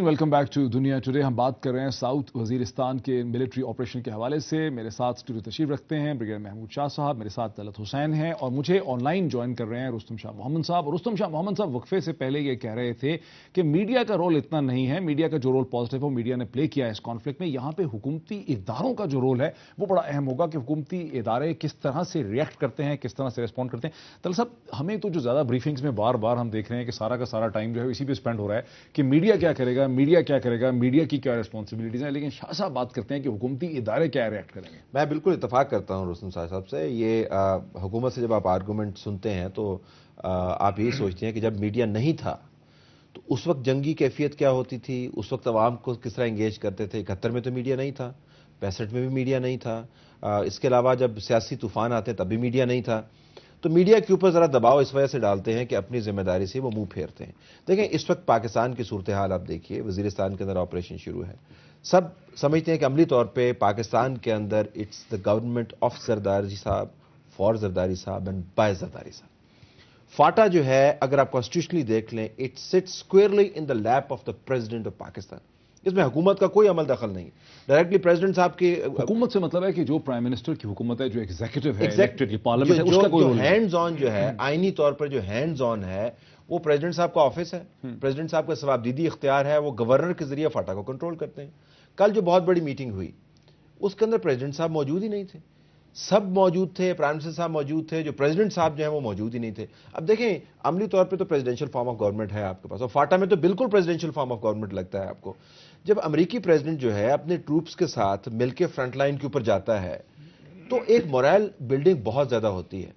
Welcome back to दुनिया today. हम बात कर रहे हैं साउथ वजीरिस्तान के मिलिट्री ऑपरेशन के हवाले से। मेरे साथ स्टूडियो तशरीफ रखते हैं ब्रिगेडियर महमूद शाह साहब, मेरे साथ तलत हुसैन हैं और मुझे ऑनलाइन ज्वाइन कर रहे हैं रुस्तम शाह मोहम्मद साहब। और रुस्तम शाह मोहम्मद साहब वक्फे से पहले ये कह रहे थे कि मीडिया का रोल इतना नहीं है, मीडिया का जो रोल पॉजिटिव हो मीडिया ने प्ले किया है इस कॉन्फ्लिक्ट में। यहाँ पे हुकूमती इदारों का जो रोल है वो बड़ा अहम होगा कि हुकूमती इदारे किस तरह से रिएक्ट करते हैं, किस तरह से रिस्पॉन्ड करते हैं। तलत साहब, हमें तो जो ज़्यादा ब्रीफिंग्स में बार बार हम देख रहे हैं कि सारा का सारा टाइम जो है इसी पे स्पेंड हो रहा है कि मीडिया क्या करेगा, मीडिया क्या करेगा, मीडिया की क्या रिस्पॉन्सिबिलिटीज हैं। लेकिन शाह साहब बात करते हैं कि हुकूमती इदारे क्या रिएक्ट करेंगे। मैं बिल्कुल इत्तेफाक करता हूं रुस्तम साहब से। ये हुकूमत से जब आप आर्गूमेंट सुनते हैं तो आप यही सोचते हैं कि जब मीडिया नहीं था तो उस वक्त जंगी कैफियत क्या होती थी, उस वक्त आवाम को किस तरह इंगेज करते थे। 71 में तो मीडिया नहीं था, 65 में भी मीडिया नहीं था, इसके अलावा जब सियासी तूफान आते तब भी मीडिया नहीं था। तो मीडिया के ऊपर ज़रा दबाव इस वजह से डालते हैं कि अपनी जिम्मेदारी से वो मुंह फेरते हैं। देखें, इस वक्त पाकिस्तान की सूरत हाल आप देखिए, वजीरिस्तान के अंदर ऑपरेशन शुरू है। सब समझते हैं कि अमली तौर पे पाकिस्तान के अंदर it's the government of Zardari साहब, फॉर जरदारी साहब एंड बाय जरदारी साहब। फाटा जो है, अगर आप कॉन्स्टिट्यूशनली देख लें, it sits squarely in the lap of the president of Pakistan. इसमें हुकूमत का कोई अमल दखल नहीं। डायरेक्टली प्रेसिडेंट साहब की हुकूमत से मतलब है कि जो प्राइम मिनिस्टर की हुकूमत है, जो एग्जीक्यूटिव है, इलेक्टेड पार्लियामेंट है, उसका कोई रोल नहीं। हैंड्स ऑन जो है, आईनी तौर पर जो हैंड्स ऑन है वो प्रेसिडेंट साहब का ऑफिस है। प्रेसिडेंट साहब का सवाबदीदी इख्तियार है, वो गवर्नर के जरिए फाटा को कंट्रोल करते हैं। कल जो बहुत बड़ी मीटिंग हुई उसके अंदर प्रेसिडेंट साहब मौजूद ही नहीं थे। सब मौजूद थे, प्राइम मिनिस्टर साहब मौजूद थे, जो प्रेसिडेंट साहब जो है वो मौजूद ही नहीं थे। अब देखें, अमली तौर पे तो प्रेसिडेंशियल फॉर्म ऑफ गवर्नमेंट है आपके पास, और फाटा में तो बिल्कुल प्रेसिडेंशियल फॉर्म ऑफ गवर्नमेंट लगता है आपको। जब अमेरिकी प्रेसिडेंट जो है अपने ट्रूप्स के साथ मिलकर फ्रंट लाइन के ऊपर जाता है तो एक मोरल बिल्डिंग बहुत ज्यादा होती है।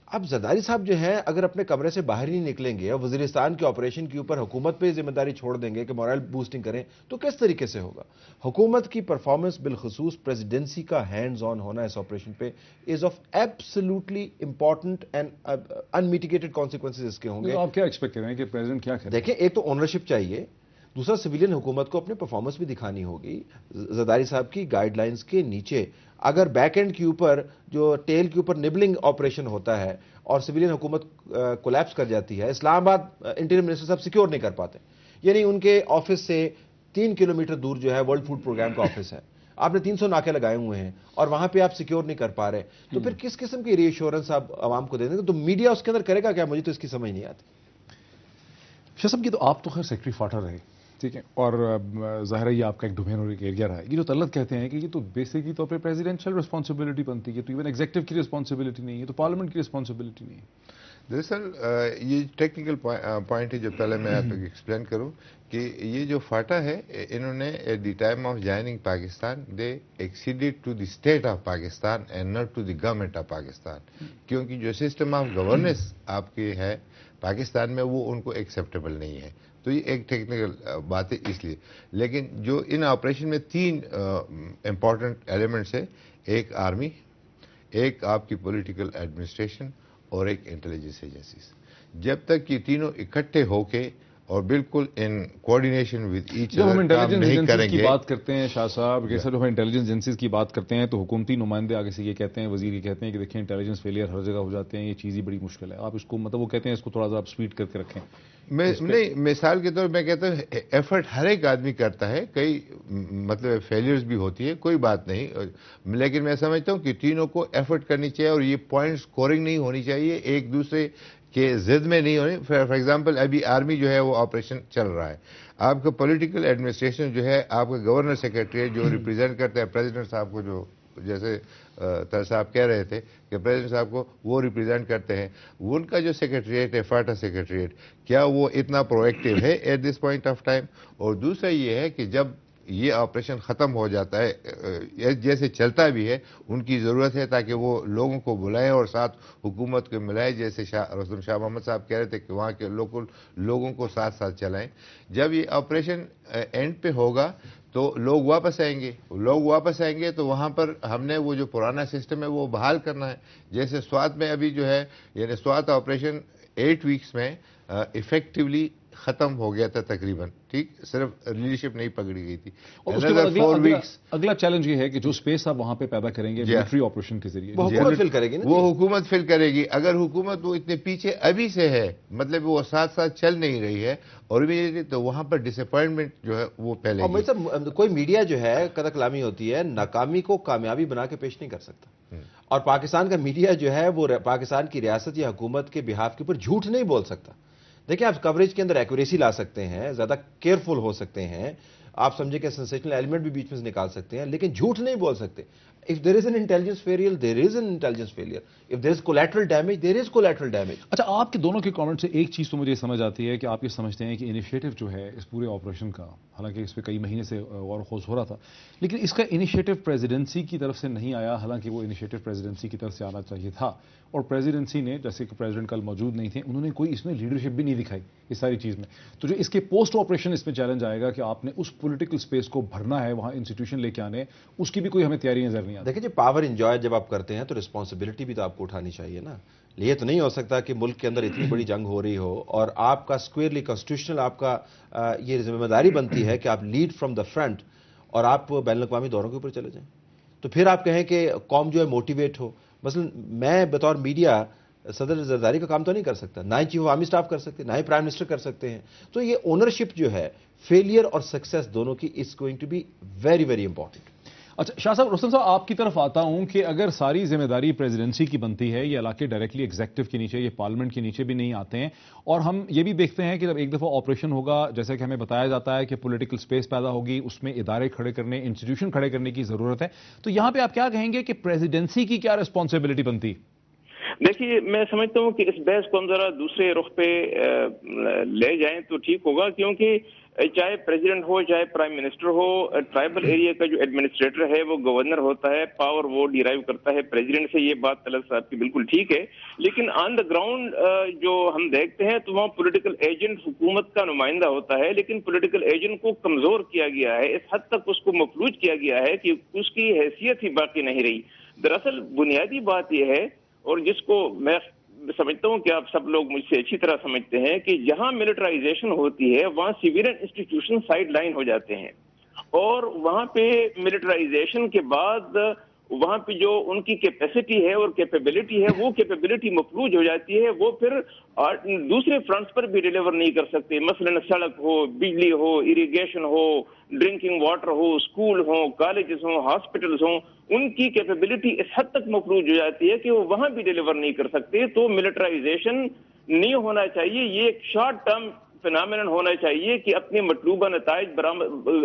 अब जरदारी साहब जो है अगर अपने कमरे से बाहर ही निकलेंगे और वजीरिस्तान के ऑपरेशन के ऊपर हुकूमत पे जिम्मेदारी छोड़ देंगे कि मोरल बूस्टिंग करें, तो किस तरीके से होगा। हुकूमत की परफॉर्मेंस, बिलखसूस प्रेसिडेंसी का हैंड्स ऑन होना इस ऑपरेशन पे is of absolutely important and unmitigated consequences इसके होंगे। तो आप क्या एक्सपेक्ट कर रहे हैं कि प्रेसिडेंट क्या करें? देखें, एक तो ओनरशिप चाहिए, दूसरा सिविलियन हुकूमत को अपनी परफॉर्मेंस भी दिखानी होगी। जरदारी साहब की गाइडलाइंस के नीचे अगर बैक एंड के ऊपर, जो टेल के ऊपर निबलिंग ऑपरेशन होता है और सिविलियन हुकूमत कोलैप्स कर जाती है, इस्लामाबाद इंटीरियर मिनिस्टर साहब सिक्योर नहीं कर पाते। यानी उनके ऑफिस से 3 किलोमीटर दूर जो है वर्ल्ड फूड प्रोग्राम का ऑफिस है, आपने 300 नाके लगाए हुए हैं और वहां पे आप सिक्योर नहीं कर पा रहे, तो फिर किस किस्म की रीअश्योरेंस आप आवाम को दे देंगे? तो मीडिया उसके अंदर करेगा क्या? मुझे तो इसकी समझ नहीं आती। शाह साहब की तो आप तो खैर सेक्रेटरी फाटा रहे, ठीक है, और ज़ाहिर है ये आपका एक डोमेन और एक एरिया रहा है। ये जो तलत कहते हैं कि ये तो बेसिकली तौर पे प्रेसिडेंशियल रिस्पॉन्सिबिलिटी बनती है, तो इवन एग्जीक्यूटिव की रिस्पॉन्सिबिलिटी नहीं है, तो पार्लियामेंट की रिस्पॉन्सिबिलिटी नहीं है। दरअसल ये टेक्निकल पॉइंट है जो पहले मैं आपको एक्सप्लेन करूं कि ये जो फाटा है, इन्होंने at the time of joining Pakistan they acceded to the state of Pakistan and not to the government of Pakistan, क्योंकि जो सिस्टम ऑफ गवर्नेंस आपकी है पाकिस्तान में वो उनको एक्सेप्टेबल नहीं है। तो ये एक टेक्निकल बात है इसलिए। लेकिन जो इन ऑपरेशन में 3 इंपॉर्टेंट एलिमेंट्स है, एक आर्मी, एक आपकी पॉलिटिकल एडमिनिस्ट्रेशन और एक इंटेलिजेंस एजेंसीज। जब तक ये तीनों इकट्ठे होके और बिल्कुल इन कोऑर्डिनेशन विद ईच जब हम अदर इंटेलिजेंस नहीं एजेंसीज करेंगे, की बात करते हैं शाह साहब, जैसे जब हम इंटेलिजेंस एजेंसीज की बात करते हैं तो हुकूमती नुमाइंदे आगे से ये कहते हैं, वजीर ये कहते हैं कि देखिए इंटेलिजेंस फेलियर हर जगह हो जाते हैं, ये चीज़ ही बड़ी मुश्किल है। आप इसको मतलब वो कहते हैं इसको थोड़ा सा आप स्वीट करके रखें। नहीं, मिसाल के तौर मैं कहता हूँ एफर्ट हर एक आदमी करता है, कई मतलब फेलियर्स भी होती है, कोई बात नहीं, लेकिन मैं समझता हूँ कि तीनों को एफर्ट करनी चाहिए और ये पॉइंट स्कोरिंग नहीं होनी चाहिए, एक दूसरे के जिद में नहीं होनी। फॉर एग्जांपल अभी आर्मी जो है वो ऑपरेशन चल रहा है, आपका पॉलिटिकल एडमिनिस्ट्रेशन जो है, आपका गवर्नर सेक्रेटरी जो रिप्रेजेंट करता है प्रेसिडेंट साहब को, जो जैसे तर साहब कह रहे थे कि प्रेसिडेंट साहब को वो रिप्रेजेंट करते हैं, उनका जो सेक्रेटरीट है फाटा सेक्रेटरीट, क्या वो इतना प्रोएक्टिव है at this point of time? और दूसरा ये है कि जब ये ऑपरेशन ख़त्म हो जाता है, जैसे चलता भी है, उनकी ज़रूरत है ताकि वो लोगों को बुलाएं और साथ हुकूमत को मिलाएं, जैसे रुस्तम शाह मोहम्मद साहब कह रहे थे कि वहाँ के लोगों को साथ साथ चलाएं। जब ये ऑपरेशन एंड पे होगा तो लोग वापस आएंगे, तो वहाँ पर हमने वो जो पुराना सिस्टम है वो बहाल करना है। जैसे स्वात में अभी जो है, यानी स्वात ऑपरेशन 8 वीक्स में इफेक्टिवली ختم ہو گیا تھا تقریباً، ٹھیک، صرف لیڈرشپ نہیں پکڑی گئی تھی. اور اس کے بعد اگلا چیلنج یہ ہے کہ جو سپیس آپ وہاں پہ پیدا کریں گے ملٹری آپریشن کے ذریعے، وہ حکومت فل کرے گی نا، وہ حکومت فل کرے گی. اگر حکومت وہ اتنے پیچھے ابھی سے ہے، مطلب وہ ساتھ ساتھ چل نہیں رہی ہے اور بھی، تو وہاں پر ڈس اپوائنٹمنٹ جو ہے وہ پہلے اور صاحب کوئی میڈیا جو ہے قد کلامی ہوتی ہے، ناکامی کو کامیابی بنا کے پیش نہیں کر سکتا. اور پاکستان کا میڈیا جو ہے وہ پاکستان کی ریاست یا حکومت کے بہاف کے اوپر جھوٹ نہیں بول سکتا. دیکھیں آپ کوریج کے اندر ایکوریسی لا سکتے ہیں، زیادہ کیئرفل ہو سکتے ہیں، آپ سمجھے کہ سینسیشنل ایلیمنٹ بھی بیچ میں سے نکال سکتے ہیں، لیکن جھوٹ نہیں بول سکتے. If there is an intelligence failure, there is an intelligence failure. If there is collateral damage, there is collateral damage. اچھا، آپ کے دونوں کے کامنٹ سے ایک چیز تو مجھے سمجھ آتی ہے کہ آپ یہ سمجھتے ہیں کہ انیشیٹو جو ہے اس پورے آپریشن کا، حالانکہ اس پہ کئی مہینے سے غور و خوض ہو رہا تھا، لیکن اس کا انیشیٹو پریزیڈنسی کی طرف سے نہیں آیا، حالانکہ وہ انیشیٹو پریزیڈنسی کی طرف سے آنا چاہیے تھا. اور پریزیڈنسی نے، جیسے کہ پریزیڈنٹ کل موجود نہیں تھے، انہوں نے کوئی اس میں لیڈرشپ بھی نہیں دکھائی اس ساری چیز میں. تو جو اس کے پوسٹ آپریشن اس میں چیلنج آئے گا کہ آپ نے اس پولیٹیکل سپیس کو بھرنا ہے، وہاں انسٹیٹیوشن لے کے آنے، اس کی بھی کوئی ہمیں تیاری نظر نہیں آتی. دیکھیں جی، پاور انجوائے جب آپ کرتے ہیں تو رسپانسبلٹی بھی تو آپ کو اٹھانی چاہیے نا. یہ تو نہیں ہو سکتا کہ ملک کے اندر اتنی بڑی جنگ ہو رہی ہو اور آپ کا اسکوئرلی کانسٹیٹیوشنل آپ کا یہ ذمہ داری بنتی ہے کہ آپ لیڈ فرام دا فرنٹ اور آپ بین الاقوامی دوروں کے اوپر چلے جائیں. تو پھر آپ کہیں کہ قوم جو ہے موٹیویٹ ہو. مثلا میں بطور میڈیا صدر زرداری کا کام تو نہیں کر سکتا، نہ ہی چیف آف آرمی اسٹاف کر سکتے، نہ ہی پرائم منسٹر کر سکتے ہیں. تو یہ اونرشپ جو ہے فیلئر اور سکسیس دونوں کی is going to be very very important. اچھا شاہ صاحب، رستم صاحب آپ کی طرف آتا ہوں کہ اگر ساری ذمہ داری پریزیڈنسی کی بنتی ہے، یہ علاقے ڈائریکٹلی ایگزیکٹو کے نیچے، یہ پارلیمنٹ کے نیچے بھی نہیں آتے ہیں، اور ہم یہ بھی دیکھتے ہیں کہ جب ایک دفعہ آپریشن ہوگا، جیسا کہ ہمیں بتایا جاتا ہے کہ پولیٹیکل سپیس پیدا ہوگی، اس میں ادارے کھڑے کرنے، انسٹیٹیوشن کھڑے کرنے کی ضرورت ہے، تو یہاں پہ آپ کیا کہیں گے کہ پریزیڈنسی کی کیا ریسپانسبلٹی بنتی؟ دیکھیے، میں سمجھتا ہوں کہ اس بحث کو ہم ذرا دوسرے رخ پہ لے جائیں تو ٹھیک ہوگا، کیونکہ چاہے پریزیڈنٹ ہو چاہے پرائم منسٹر ہو، ٹرائبل ایریا کا جو ایڈمنسٹریٹر ہے وہ گورنر ہوتا ہے، پاور وہ ڈیرائیو کرتا ہے پریزیڈنٹ سے. یہ بات طلعت صاحب کی بالکل ٹھیک ہے، لیکن آن دا گراؤنڈ جو ہم دیکھتے ہیں تو وہاں پولیٹیکل ایجنٹ حکومت کا نمائندہ ہوتا ہے، لیکن پولیٹیکل ایجنٹ کو کمزور کیا گیا ہے، اس حد تک اس کو مفلوج کیا گیا ہے کہ اس کی حیثیت ہی باقی نہیں رہی. دراصل بنیادی بات یہ ہے، اور جس کو میں سمجھتا ہوں کہ آپ سب لوگ مجھ سے اچھی طرح سمجھتے ہیں، کہ جہاں ملٹرائزیشن ہوتی ہے وہاں سیویلین انسٹیٹیوشن سائیڈ لائن ہو جاتے ہیں، اور وہاں پہ ملٹرائزیشن کے بعد وہاں پہ جو ان کی کیپیسٹی ہے اور کیپیبلٹی ہے، وہ کیپیبلٹی مفلوج ہو جاتی ہے، وہ پھر دوسرے فرنٹس پر بھی ڈیلیور نہیں کر سکتے. مثلا سڑک ہو، بجلی ہو، اریگیشن ہو، ڈرنکنگ واٹر ہو، اسکول ہوں، کالجز ہوں، ہاسپٹلز ہوں، ان کی کیپیبلٹی اس حد تک مفلوج ہو جاتی ہے کہ وہ وہاں بھی ڈیلیور نہیں کر سکتے. تو ملٹرائزیشن نہیں ہونا چاہیے، یہ ایک شارٹ ٹرم فینامینن ہونا چاہیے کہ اپنے مطلوبہ نتائج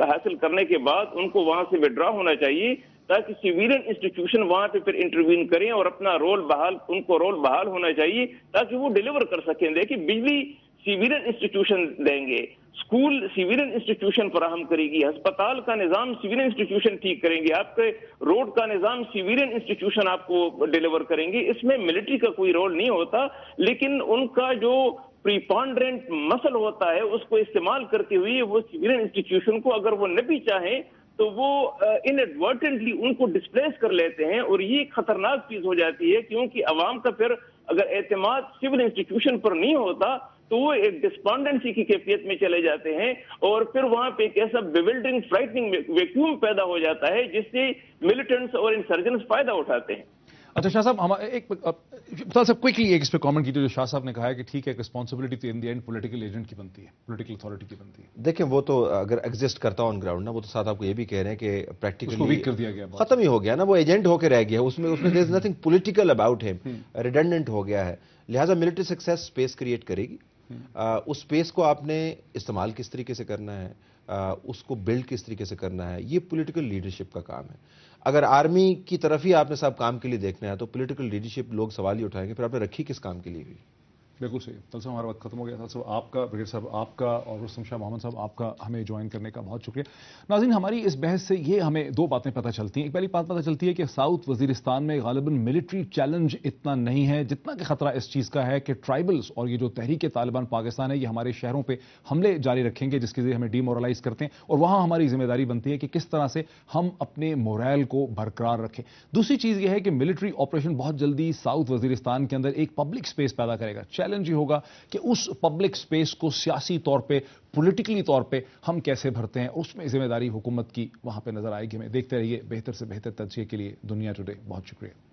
حاصل کرنے کے بعد ان کو وہاں سے وڈرا ہونا چاہیے، تاکہ سیویلین انسٹیٹیوشن وہاں پہ پھر انٹروین کریں اور اپنا رول بحال ہونا چاہیے تاکہ وہ ڈیلیور کر سکیں. دیکھیں، بجلی سیویلین انسٹیٹیوشن دیں گے، اسکول سیویلین انسٹیٹیوشن فراہم کرے گی، ہسپتال کا نظام سیویلین انسٹیٹیوشن ٹھیک کریں گے، آپ کے روڈ کا نظام سیویلین انسٹیٹیوشن آپ کو ڈیلیور کریں گے. اس میں ملٹری کا کوئی رول نہیں ہوتا، لیکن ان کا جو پریپانڈرنٹ مسل ہوتا ہے اس کو استعمال کرتے ہوئے وہ سیویلین انسٹیٹیوشن کو اگر وہ نہ بھی چاہیں تو وہ انیڈورٹنٹلی ان کو ڈسپلیس کر لیتے ہیں، اور یہ ایک خطرناک چیز ہو جاتی ہے، کیونکہ عوام کا پھر اگر اعتماد سول انسٹیٹیوشن پر نہیں ہوتا تو وہ ایک ڈسپانڈنسی کی کیفیت میں چلے جاتے ہیں، اور پھر وہاں پہ ایک ایسا بیولڈنگ فرائٹنگ ویکیوم پیدا ہو جاتا ہے جس سے ملیٹنٹس اور انسرجنٹس فائدہ اٹھاتے ہیں. اچھا شاہ صاحب، بتا صاحب کوئکلی ایک اس پہ کامنٹ کیجیے. جو شاہ صاحب نے کہا ہے کہ ٹھیک ہے، رسپانسبلٹی تو ان دی اینڈ پولیٹیکل ایجنٹ کی بنتی ہے، پولیٹیکل اتھارٹی کی بنتی ہے. دیکھیں، وہ تو اگر ایگزسٹ کرتا آن گراؤنڈ نا، وہ تو ساتھ آپ کو یہ بھی کہہ رہے ہیں کہ پریکٹیکلی ویک کر دیا گیا، ختم ہی ہو گیا نا، وہ ایجنٹ ہو کے رہ گیا، اس میں دیر از نتھنگ پولیٹیکل اباؤٹ ہم، ریڈنڈنٹ ہو گیا ہے. لہٰذا ملٹری سکسیس اسپیس کریٹ کرے گی. اس اسپیس کو آپ نے استعمال کس طریقے سے کرنا ہے، اس کو بلڈ کس طریقے سے کرنا ہے، یہ پولیٹیکل لیڈرشپ کا کام ہے. اگر آرمی کی طرف ہی آپ نے صاحب کام کے لیے دیکھنا ہے تو پولیٹیکل لیڈرشپ لوگ سوال ہی اٹھائیں گے، پھر آپ نے رکھی کس کام کے لیے ہوئی. بالکل صحیح. طلعت صاحب، ہمارا وقت ختم ہو گیا. طلعت صاحب آپ کا، بریگیڈ صاحب آپ کا، اور رستم شاہ محمد صاحب آپ کا ہمیں جوائن کرنے کا بہت شکریہ. ناظرین، ہماری اس بحث سے یہ ہمیں دو باتیں پتہ چلتی ہیں. ایک پہلی بات پتہ چلتی ہے کہ ساؤتھ وزیرستان میں غالباً ملٹری چیلنج اتنا نہیں ہے جتنا کہ خطرہ اس چیز کا ہے کہ ٹرائبلز اور یہ جو تحریک طالبان پاکستان ہے یہ ہمارے شہروں پہ حملے جاری رکھیں گے، جس کے ذریعے ہمیں ڈی مورلائز کرتے ہیں، اور وہاں ہماری ذمہ داری بنتی ہے کہ کس طرح سے ہم اپنے مورائل کو برقرار رکھیں. دوسری چیز یہ ہے کہ ملٹری آپریشن بہت جلدی ساؤتھ وزیرستان کے اندر ایک پبلک سپیس پیدا کرے گا. چیلنج चैलेंज ही होगा कि उस पब्लिक स्पेस को सियासी तौर पे, पॉलिटिकली तौर पे हम कैसे भरते हैं, उसमें जिम्मेदारी हुकूमत की वहां पे नजर आएगी। हमें देखते रहिए बेहतर से बेहतर तज्जिए के लिए दुनिया टुडे। बहुत शुक्रिया।